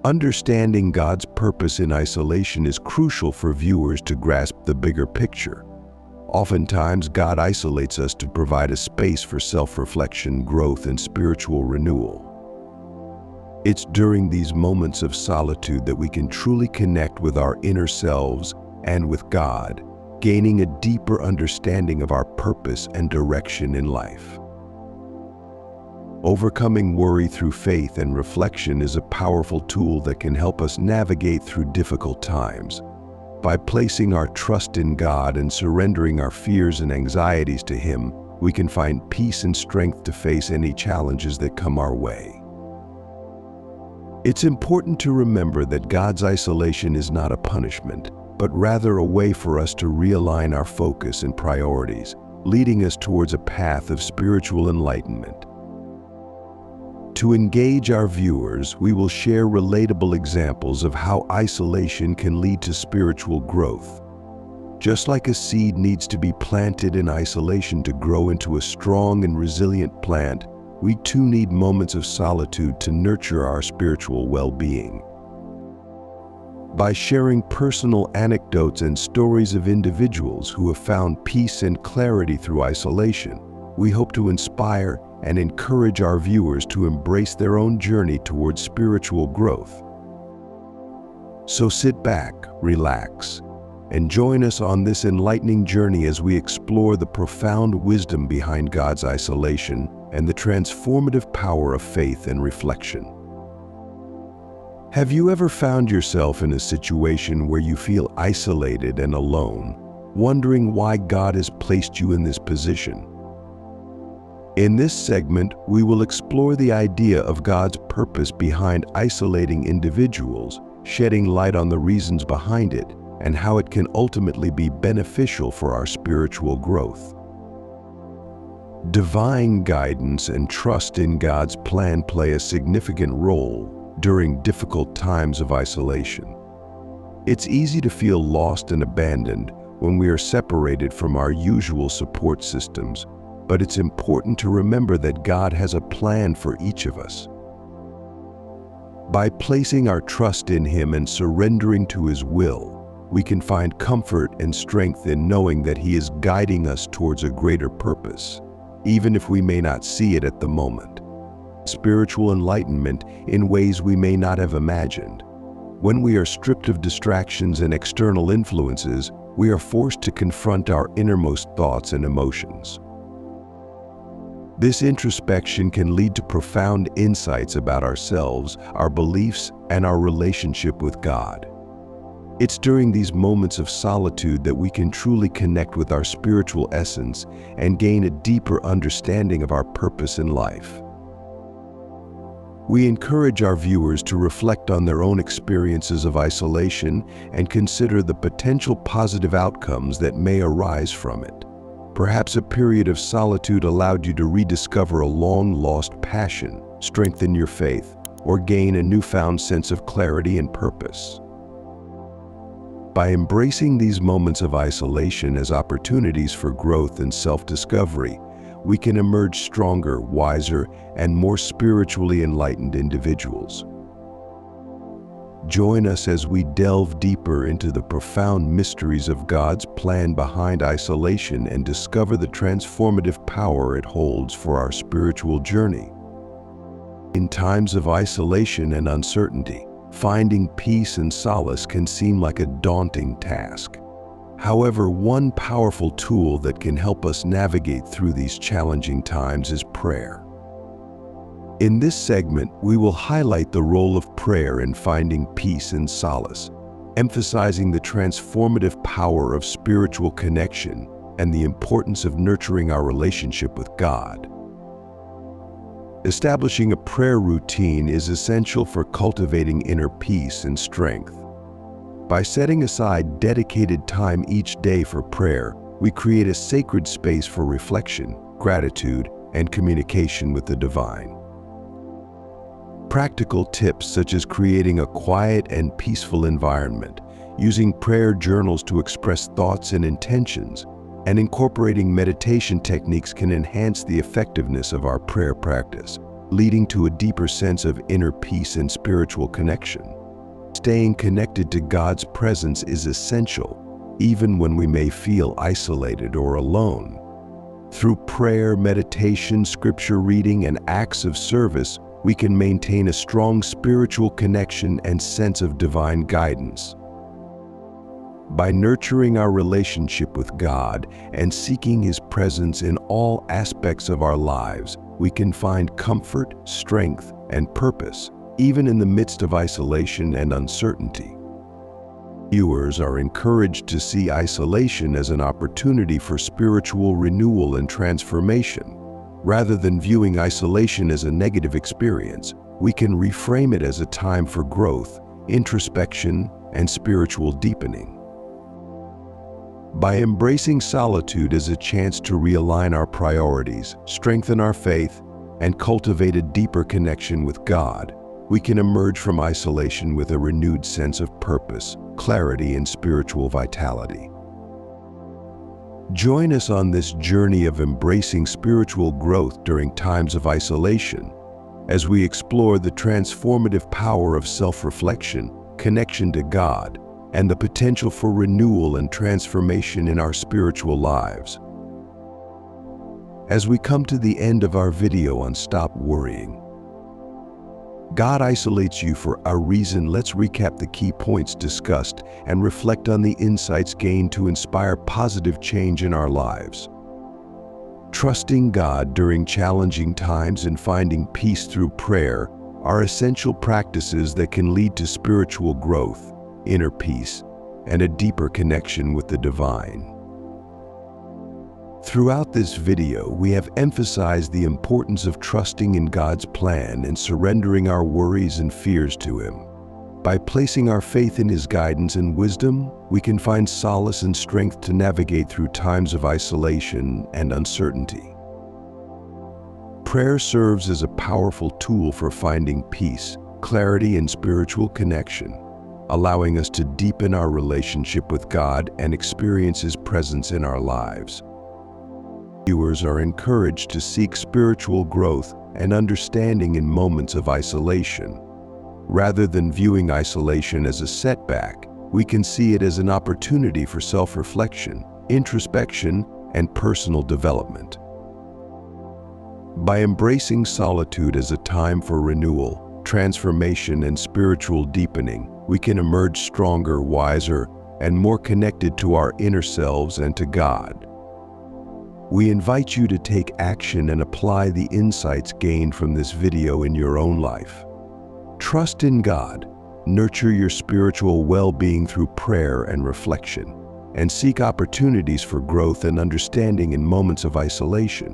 Understanding God's purpose in isolation is crucial for viewers to grasp the bigger picture. Oftentimes, God isolates us to provide a space for self-reflection, growth, and spiritual renewal. It's during these moments of solitude that we can truly connect with our inner selves and with God, gaining a deeper understanding of our purpose and direction in life. Overcoming worry through faith and reflection is a powerful tool that can help us navigate through difficult times. By placing our trust in God and surrendering our fears and anxieties to Him, we can find peace and strength to face any challenges that come our way. It's important to remember that God's isolation is not a punishment, but rather a way for us to realign our focus and priorities, leading us towards a path of spiritual enlightenment. To engage our viewers, we will share relatable examples of how isolation can lead to spiritual growth. Just like a seed needs to be planted in isolation to grow into a strong and resilient plant, we too need moments of solitude to nurture our spiritual well-being. By sharing personal anecdotes and stories of individuals who have found peace and clarity through isolation, we hope to inspire and encourage our viewers to embrace their own journey towards spiritual growth. So sit back, relax, and join us on this enlightening journey as we explore the profound wisdom behind God's isolation and the transformative power of faith and reflection. Have you ever found yourself in a situation where you feel isolated and alone, wondering why God has placed you in this position? In this segment, we will explore the idea of God's purpose behind isolating individuals, shedding light on the reasons behind it, and how it can ultimately be beneficial for our spiritual growth. Divine guidance and trust in God's plan play a significant role during difficult times of isolation. It's easy to feel lost and abandoned when we are separated from our usual support systems, but it's important to remember that God has a plan for each of us. By placing our trust in Him and surrendering to His will, we can find comfort and strength in knowing that He is guiding us towards a greater purpose, even if we may not see it at the moment. Spiritual enlightenment in ways we may not have imagined. When we are stripped of distractions and external influences, we are forced to confront our innermost thoughts and emotions. This introspection can lead to profound insights about ourselves, our beliefs, and our relationship with God. It's during these moments of solitude that we can truly connect with our spiritual essence and gain a deeper understanding of our purpose in life. We encourage our viewers to reflect on their own experiences of isolation and consider the potential positive outcomes that may arise from it. Perhaps a period of solitude allowed you to rediscover a long-lost passion, strengthen your faith, or gain a newfound sense of clarity and purpose. By embracing these moments of isolation as opportunities for growth and self-discovery, we can emerge stronger, wiser, and more spiritually enlightened individuals. Join us as we delve deeper into the profound mysteries of God's plan behind isolation and discover the transformative power it holds for our spiritual journey. In times of isolation and uncertainty, finding peace and solace can seem like a daunting task. However, one powerful tool that can help us navigate through these challenging times is prayer. In this segment, we will highlight the role of prayer in finding peace and solace, emphasizing the transformative power of spiritual connection and the importance of nurturing our relationship with God. Establishing a prayer routine is essential for cultivating inner peace and strength. By setting aside dedicated time each day for prayer, we create a sacred space for reflection, gratitude, and communication with the divine. Practical tips such as creating a quiet and peaceful environment, using prayer journals to express thoughts and intentions, and incorporating meditation techniques can enhance the effectiveness of our prayer practice. leading to a deeper sense of inner peace and spiritual connection. Staying connected to God's presence is essential, even when we may feel isolated or alone. Through prayer, meditation, scripture reading, and acts of service, we can maintain a strong spiritual connection and sense of divine guidance. By nurturing our relationship with God and seeking His presence in all aspects of our lives, we can find comfort, strength, and purpose, even in the midst of isolation and uncertainty. Viewers are encouraged to see isolation as an opportunity for spiritual renewal and transformation. Rather than viewing isolation as a negative experience, we can reframe it as a time for growth, introspection, and spiritual deepening. By embracing solitude as a chance to realign our priorities, strengthen our faith, and cultivate a deeper connection with God, we can emerge from isolation with a renewed sense of purpose, clarity, and spiritual vitality. Join us on this journey of embracing spiritual growth during times of isolation, as we explore the transformative power of self-reflection, connection to God, and the potential for renewal and transformation in our spiritual lives. As we come to the end of our video on Stop Worrying, God isolates you for a reason. Let's recap the key points discussed and reflect on the insights gained to inspire positive change in our lives. Trusting God during challenging times and finding peace through prayer are essential practices that can lead to spiritual growth, inner peace, and a deeper connection with the divine. Throughout this video, we have emphasized the importance of trusting in God's plan and surrendering our worries and fears to Him. By placing our faith in His guidance and wisdom, we can find solace and strength to navigate through times of isolation and uncertainty. Prayer serves as a powerful tool for finding peace, clarity, and spiritual connection, allowing us to deepen our relationship with God and experience His presence in our lives. Viewers are encouraged to seek spiritual growth and understanding in moments of isolation. Rather than viewing isolation as a setback, we can see it as an opportunity for self-reflection, introspection, and personal development. By embracing solitude as a time for renewal, transformation, and spiritual deepening, we can emerge stronger, wiser, and more connected to our inner selves and to God. We invite you to take action and apply the insights gained from this video in your own life. Trust in God, nurture your spiritual well-being through prayer and reflection, and seek opportunities for growth and understanding in moments of isolation.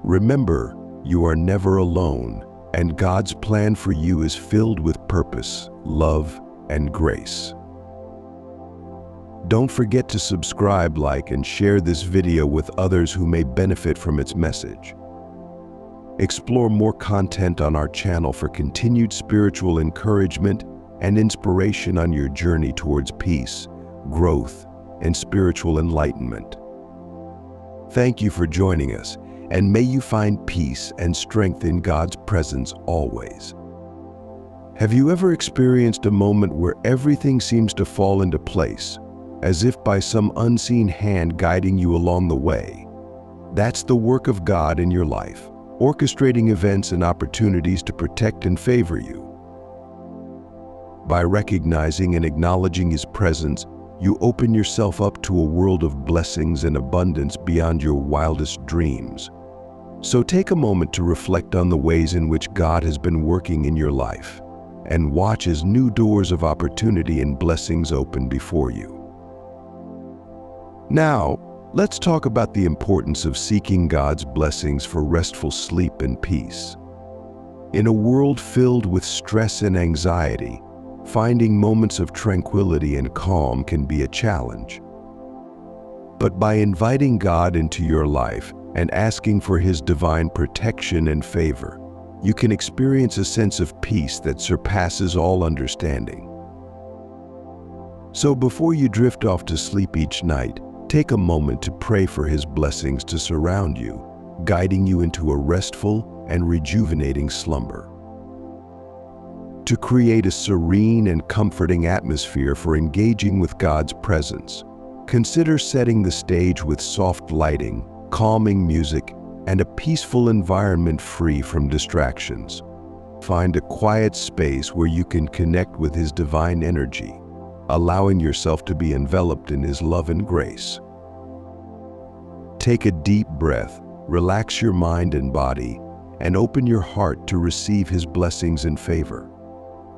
Remember, you are never alone, and God's plan for you is filled with purpose, love, and grace. Don't forget to subscribe, like, and share this video with others who may benefit from its message. Explore more content on our channel for continued spiritual encouragement and inspiration on your journey towards peace, growth, and spiritual enlightenment. Thank you for joining us, and may you find peace and strength in God's presence always. Have you ever experienced a moment where everything seems to fall into place, as if by some unseen hand guiding you along the way? That's the work of God in your life, orchestrating events and opportunities to protect and favor you. By recognizing and acknowledging His presence, you open yourself up to a world of blessings and abundance beyond your wildest dreams. So take a moment to reflect on the ways in which God has been working in your life, and watch as new doors of opportunity and blessings open before you. Now, let's talk about the importance of seeking God's blessings for restful sleep and peace. In a world filled with stress and anxiety, finding moments of tranquility and calm can be a challenge. But by inviting God into your life and asking for His divine protection and favor, you can experience a sense of peace that surpasses all understanding. So before you drift off to sleep each night, take a moment to pray for His blessings to surround you, guiding you into a restful and rejuvenating slumber. To create a serene and comforting atmosphere for engaging with God's presence, consider setting the stage with soft lighting, calming music, and a peaceful environment free from distractions. Find a quiet space where you can connect with His divine energy, allowing yourself to be enveloped in His love and grace. Take a deep breath, relax your mind and body, and open your heart to receive His blessings and favor.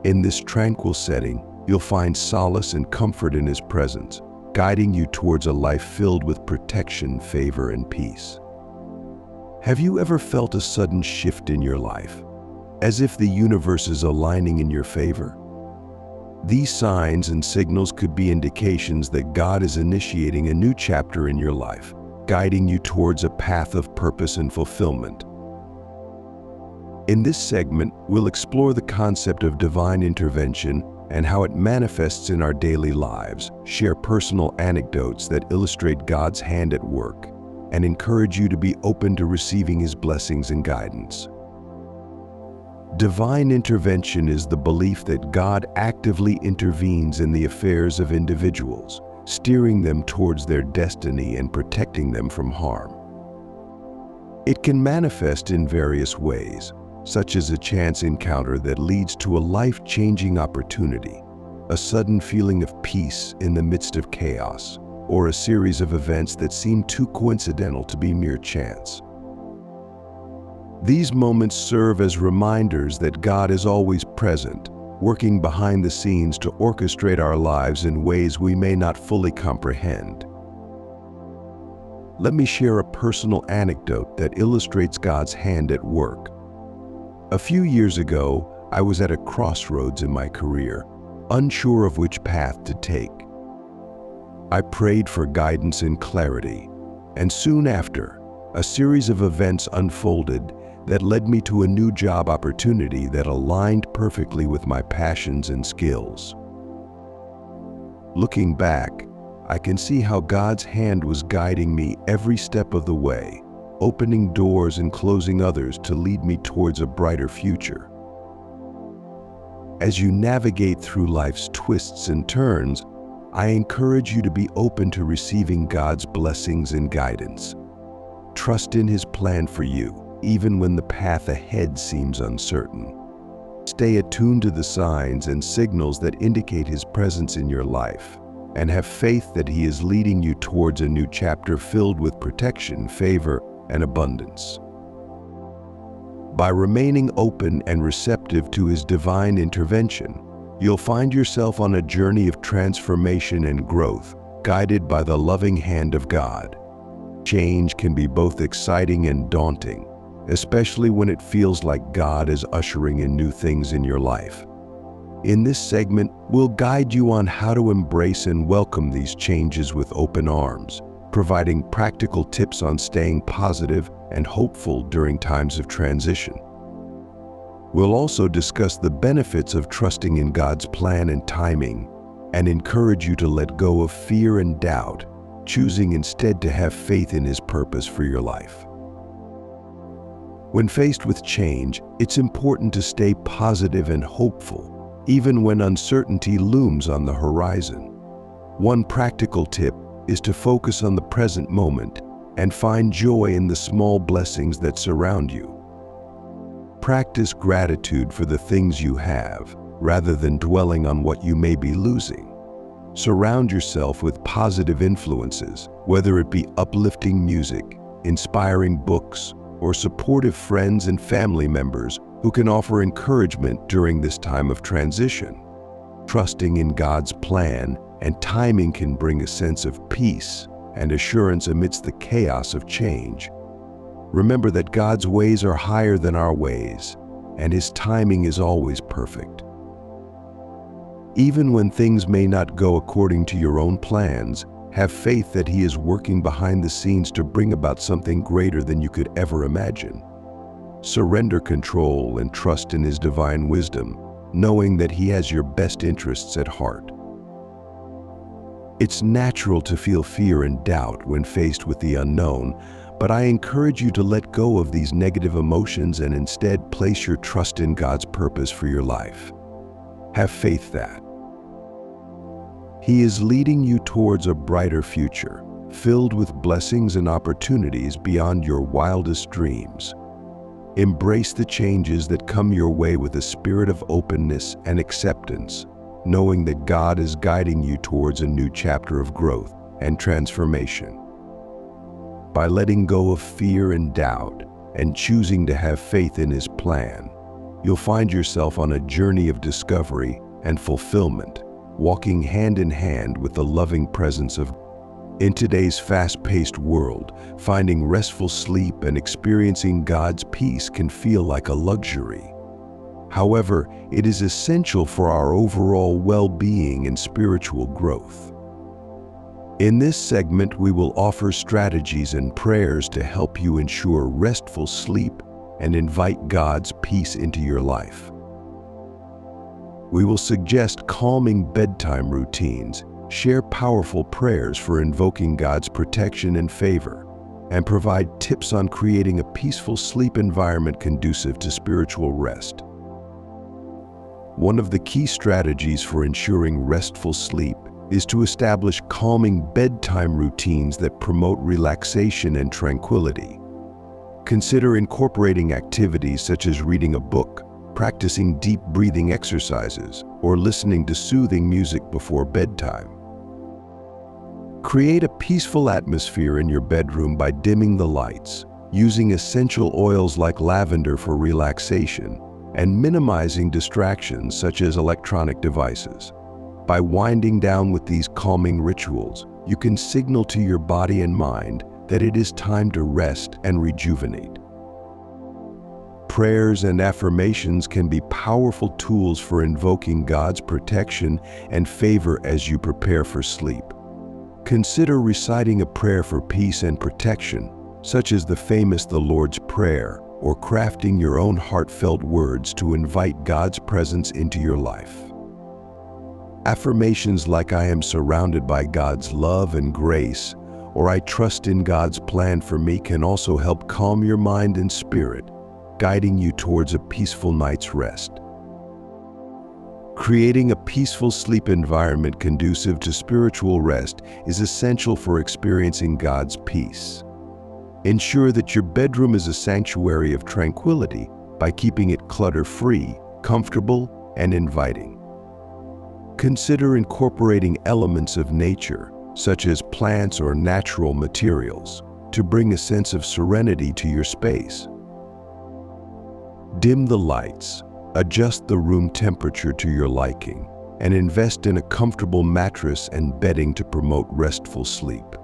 In this tranquil setting, you'll find solace and comfort in His presence, guiding you towards a life filled with protection, favor, and peace. Have you ever felt a sudden shift in your life, as if the universe is aligning in your favor? These signs and signals could be indications that God is initiating a new chapter in your life, guiding you towards a path of purpose and fulfillment. In this segment, we'll explore the concept of divine intervention and how it manifests in our daily lives, share personal anecdotes that illustrate God's hand at work, and encourage you to be open to receiving His blessings and guidance. Divine intervention is the belief that God actively intervenes in the affairs of individuals, steering them towards their destiny and protecting them from harm. It can manifest in various ways, such as a chance encounter that leads to a life-changing opportunity, a sudden feeling of peace in the midst of chaos, or a series of events that seem too coincidental to be mere chance. These moments serve as reminders that God is always present, working behind the scenes to orchestrate our lives in ways we may not fully comprehend. Let me share a personal anecdote that illustrates God's hand at work. A few years ago, I was at a crossroads in my career, unsure of which path to take. I prayed for guidance and clarity, and soon after, a series of events unfolded that led me to a new job opportunity that aligned perfectly with my passions and skills. Looking back, I can see how God's hand was guiding me every step of the way, opening doors and closing others to lead me towards a brighter future. As you navigate through life's twists and turns, I encourage you to be open to receiving God's blessings and guidance. Trust in His plan for you, even when the path ahead seems uncertain. Stay attuned to the signs and signals that indicate His presence in your life, and have faith that He is leading you towards a new chapter filled with protection, favor, and abundance. By remaining open and receptive to His divine intervention, you'll find yourself on a journey of transformation and growth, guided by the loving hand of God. Change can be both exciting and daunting, especially when it feels like God is ushering in new things in your life. In this segment, we'll guide you on how to embrace and welcome these changes with open arms, providing practical tips on staying positive and hopeful during times of transition. We'll also discuss the benefits of trusting in God's plan and timing, and encourage you to let go of fear and doubt, choosing instead to have faith in His purpose for your life. When faced with change, it's important to stay positive and hopeful, even when uncertainty looms on the horizon. One practical tip is to focus on the present moment and find joy in the small blessings that surround you. Practice gratitude for the things you have, rather than dwelling on what you may be losing. Surround yourself with positive influences, whether it be uplifting music, inspiring books, or supportive friends and family members who can offer encouragement during this time of transition. Trusting in God's plan and timing can bring a sense of peace and assurance amidst the chaos of change. Remember that God's ways are higher than our ways, and His timing is always perfect. Even when things may not go according to your own plans, have faith that He is working behind the scenes to bring about something greater than you could ever imagine. Surrender control and trust in His divine wisdom, knowing that He has your best interests at heart. It's natural to feel fear and doubt when faced with the unknown, But I encourage you to let go of these negative emotions and instead place your trust in God's purpose for your life. Have faith that He is leading you towards a brighter future, filled with blessings and opportunities beyond your wildest dreams. Embrace the changes that come your way with a spirit of openness and acceptance, knowing that God is guiding you towards a new chapter of growth and transformation. By letting go of fear and doubt and choosing to have faith in His plan, you'll find yourself on a journey of discovery and fulfillment, walking hand in hand with the loving presence of God. In today's fast-paced world, finding restful sleep and experiencing God's peace can feel like a luxury. However, it is essential for our overall well-being and spiritual growth. In this segment, we will offer strategies and prayers to help you ensure restful sleep and invite God's peace into your life. We will suggest calming bedtime routines, share powerful prayers for invoking God's protection and favor, and provide tips on creating a peaceful sleep environment conducive to spiritual rest. One of the key strategies for ensuring restful sleep is to establish calming bedtime routines that promote relaxation and tranquility. Consider incorporating activities such as reading a book, practicing deep breathing exercises, or listening to soothing music before bedtime. Create a peaceful atmosphere in your bedroom by dimming the lights, using essential oils like lavender for relaxation, and minimizing distractions such as electronic devices. By winding down with these calming rituals, you can signal to your body and mind that it is time to rest and rejuvenate. Prayers and affirmations can be powerful tools for invoking God's protection and favor as you prepare for sleep. Consider reciting a prayer for peace and protection, such as the famous The Lord's Prayer, or crafting your own heartfelt words to invite God's presence into your life. Affirmations like "I am surrounded by God's love and grace," or "I trust in God's plan for me" can also help calm your mind and spirit, guiding you towards a peaceful night's rest. Creating a peaceful sleep environment conducive to spiritual rest is essential for experiencing God's peace. Ensure that your bedroom is a sanctuary of tranquility by keeping it clutter-free, comfortable, and inviting. Consider incorporating elements of nature, such as plants or natural materials, to bring a sense of serenity to your space. Dim the lights, adjust the room temperature to your liking, and invest in a comfortable mattress and bedding to promote restful sleep.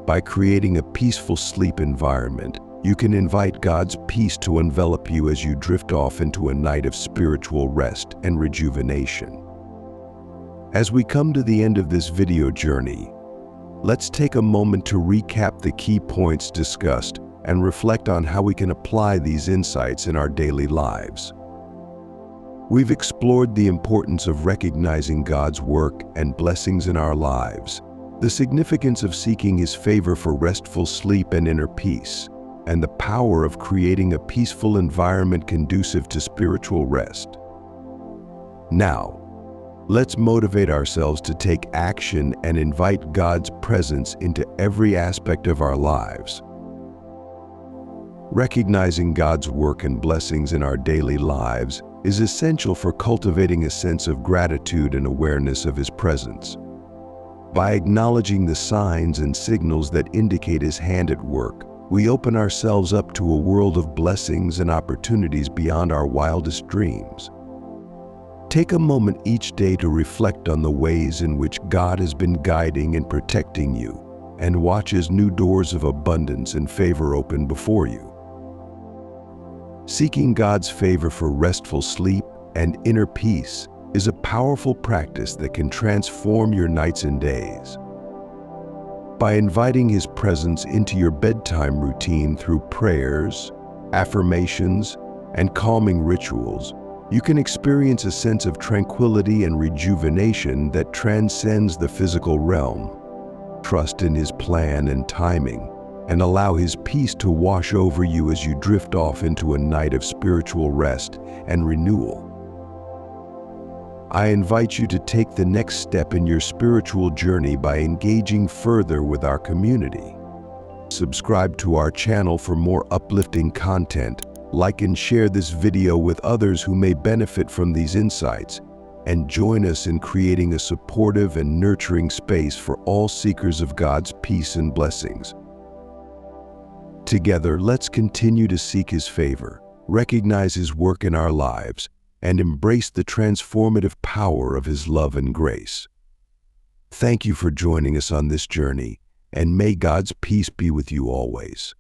By creating a peaceful sleep environment, you can invite God's peace to envelop you as you drift off into a night of spiritual rest and rejuvenation. As we come to the end of this video journey, let's take a moment to recap the key points discussed and reflect on how we can apply these insights in our daily lives. We've explored the importance of recognizing God's work and blessings in our lives, the significance of seeking His favor for restful sleep and inner peace, and the power of creating a peaceful environment conducive to spiritual rest. Now, let's motivate ourselves to take action and invite God's presence into every aspect of our lives. Recognizing God's work and blessings in our daily lives is essential for cultivating a sense of gratitude and awareness of His presence. By acknowledging the signs and signals that indicate His hand at work, we open ourselves up to a world of blessings and opportunities beyond our wildest dreams. Take a moment each day to reflect on the ways in which God has been guiding and protecting you, and watch as new doors of abundance and favor open before you. Seeking God's favor for restful sleep and inner peace is a powerful practice that can transform your nights and days. By inviting His presence into your bedtime routine through prayers, affirmations, and calming rituals, you can experience a sense of tranquility and rejuvenation that transcends the physical realm. Trust in His plan and timing, and allow His peace to wash over you as you drift off into a night of spiritual rest and renewal. I invite you to take the next step in your spiritual journey by engaging further with our community. Subscribe to our channel for more uplifting content, like and share this video with others who may benefit from these insights, and join us in creating a supportive and nurturing space for all seekers of God's peace and blessings. Together, let's continue to seek His favor, recognize His work in our lives, and embrace the transformative power of His love and grace. Thank you for joining us on this journey, and may God's peace be with you always.